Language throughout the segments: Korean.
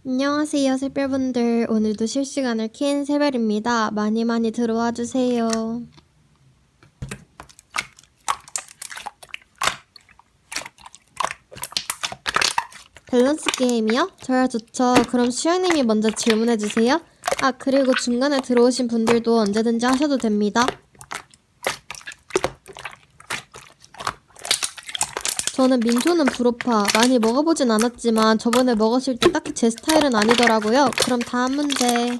안녕하세요, 새별분들. 오늘도 실시간을 킨 새별입니다. 많이 들어와 주세요. 밸런스 게임이요? 저야 좋죠. 그럼 수영님이 먼저 질문해주세요. 아, 그리고 중간에 들어오신 분들도 언제든지 하셔도 됩니다. 저는 민초는 불호파. 많이 먹어보진 않았지만 저번에 먹었을 때 딱히 제 스타일은 아니더라고요. 그럼 다음 문제.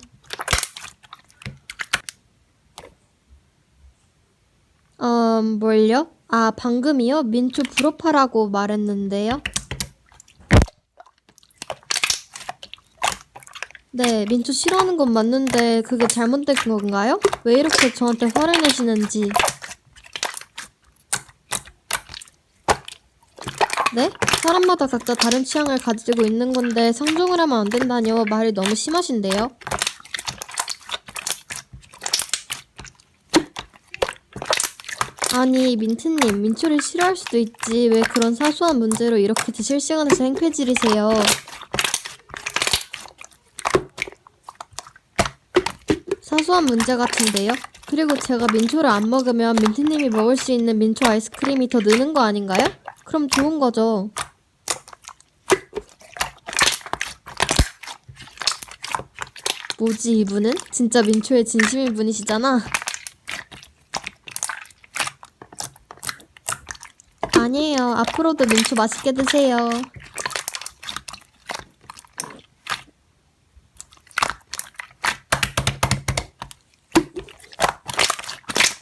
뭘요? 아, 방금이요? 민초 불호파라고 말했는데요. 네, 민초 싫어하는 건 맞는데 그게 잘못된 건가요? 왜 이렇게 저한테 화를 내시는지. 네? 사람마다 각자 다른 취향을 가지고 있는 건데 상종을 하면 안 된다뇨. 말이 너무 심하신데요? 아니, 민트님, 민초를 싫어할 수도 있지. 왜 그런 사소한 문제로 이렇게 드실 시간에서 행패지리세요? 사소한 문제 같은데요? 그리고 제가 민초를 안 먹으면 민트님이 먹을 수 있는 민초 아이스크림이 더 느는 거 아닌가요? 그럼 좋은 거죠. 뭐지 이분은? 진짜 민초의 진심인 분이시잖아. 아니에요. 앞으로도 민초 맛있게 드세요.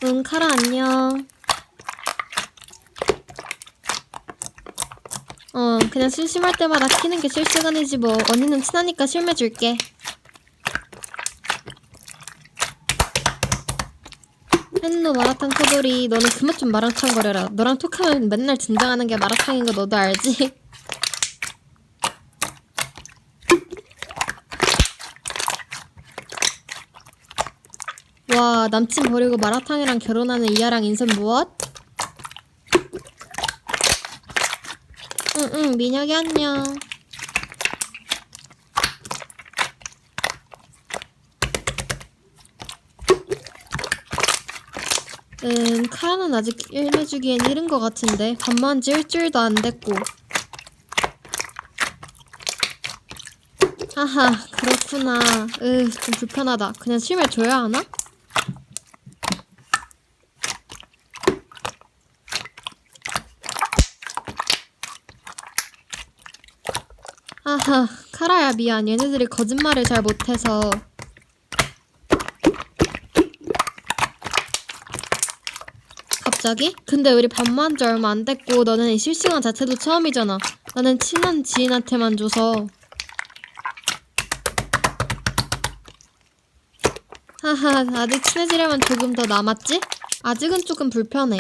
응, 카라 안녕. 그냥 심심할 때마다 키는 게 실시간이지 뭐. 언니는 친하니까 실매줄게. 햇노 마라탕 코돌이, 너는 그만 좀 마라탕거려라. 너랑 톡하면 맨날 등장하는 게 마라탕인 거 너도 알지? 와, 남친 버리고 마라탕이랑 결혼하는 이하랑 인생 무엇? 응, 민혁이 안녕. 카라는 아직 일매주기엔 이른 것 같은데 반만 지 일주일도 안 됐고. 하하, 그렇구나. 좀 불편하다. 그냥 실매 줘야 하나? 하하, 카라야 미안. 얘네들이 거짓말을 잘 못해서. 갑자기? 근데 우리 반만 지 얼마 안 됐고 너는 이 실시간 자체도 처음이잖아. 나는 친한 지인한테만 줘서. 하하, 아직 친해지려면 조금 더 남았지? 아직은 조금 불편해.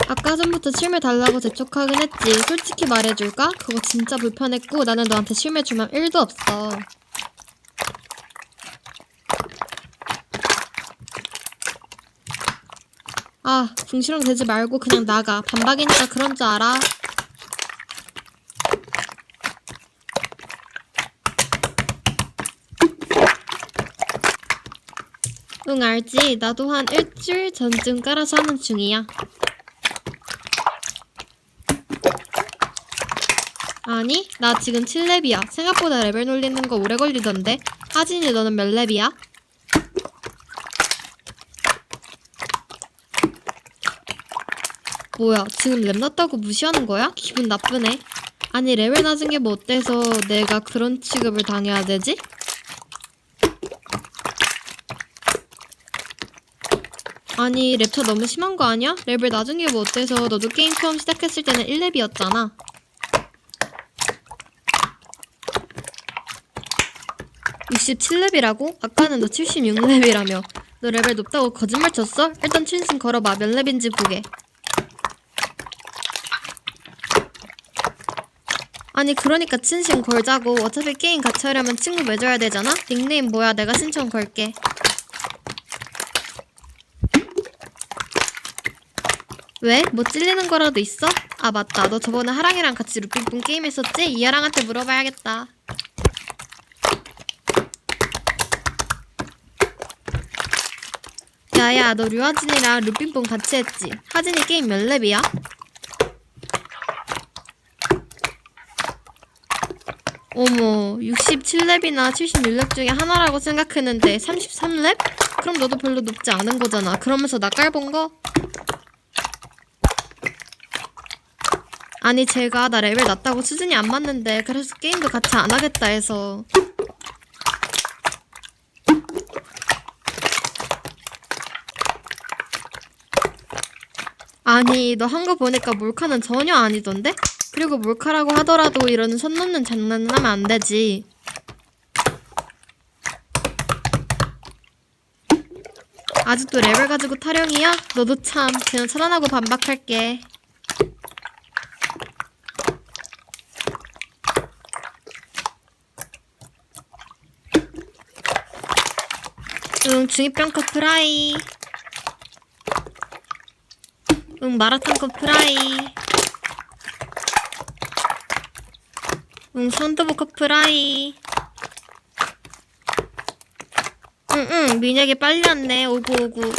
아까 전부터 실매 달라고 재촉하긴 했지. 솔직히 말해줄까? 그거 진짜 불편했고 나는 너한테 실매 주면 1도 없어. 아, 궁시렁 대지 말고 그냥 나가. 반박이니까 그런 줄 알아. 응, 알지. 나도 한 일주일 전쯤 깔아서 하는 중이야. 아니, 나 지금 7렙이야. 생각보다 레벨 놀리는 거 오래 걸리던데. 하진이 너는 몇 렙이야? 뭐야, 지금 렙 낮다고 무시하는 거야? 기분 나쁘네. 아니, 레벨 낮은 게 뭐 어때서 내가 그런 취급을 당해야 되지? 아니, 랩차 너무 심한 거 아니야? 레벨 낮은 게 뭐 어때서 너도 게임 처음 시작했을 때는 1렙이었잖아. 67렙이라고? 아까는 너 76렙이라며. 너 레벨 높다고 거짓말 쳤어? 일단 친신 걸어봐. 몇 렙인지 보게. 아니 그러니까 친신 걸자고. 어차피 게임 같이 하려면 친구 맺어야 되잖아? 닉네임 뭐야? 내가 신청 걸게. 왜? 뭐 찔리는 거라도 있어? 아 맞다. 너 저번에 하랑이랑 같이 루핑뽕 게임 했었지? 이하랑한테 물어봐야겠다. 야야 너 류하진이랑 루핑뽕 같이 했지? 하진이 게임 몇 렙이야? 어머 67렙이나 76렙 중에 하나라고 생각했는데 33렙? 그럼 너도 별로 높지 않은 거잖아. 그러면서 나 깔본 거? 아니 제가 나 레벨 낮다고 수준이 안 맞는데 그래서 게임도 같이 안 하겠다 해서. 아니 너 한 거 보니까 몰카는 전혀 아니던데? 그리고 몰카라고 하더라도 이런 선 넘는 장난은 하면 안 되지. 아직도 레벨 가지고 타령이야? 너도 참. 그냥 차단하고 반박할게. 응 중이병컵 프라이. 응 마라탕컵 프라이. 응 손두부컵 프라이. 응응 민혁이 빨리 왔네. 오구오구.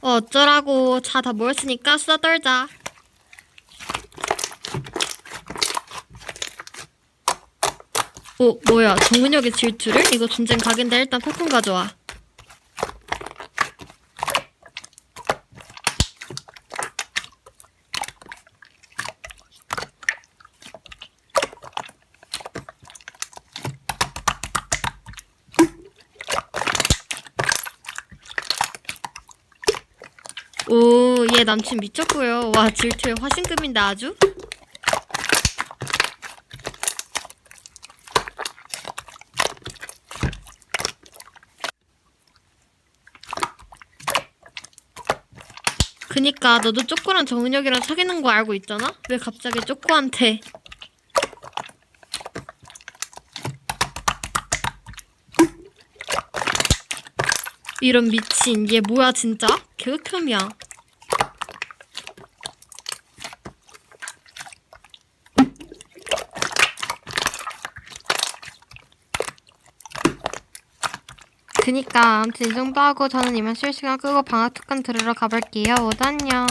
어쩌라고. 자 다 모였으니까 수다 떨자. 뭐야 정은혁의 질투를? 이거 전쟁 각인데 일단 팝콘 가져와. 오, 얘 남친 미쳤고요. 와, 질투의 화신급인데 아주? 그니까 너도 쪼꼬랑 정은혁이랑 사귀는 거 알고 있잖아? 왜 갑자기 쪼꼬한테. 이런 미친. 얘 뭐야 진짜? 개극혐이야. 그니까 아무튼 이 정도 하고 저는 이만 실시간 끄고 방학 특강 들으러 가볼게요. 모두 안녕.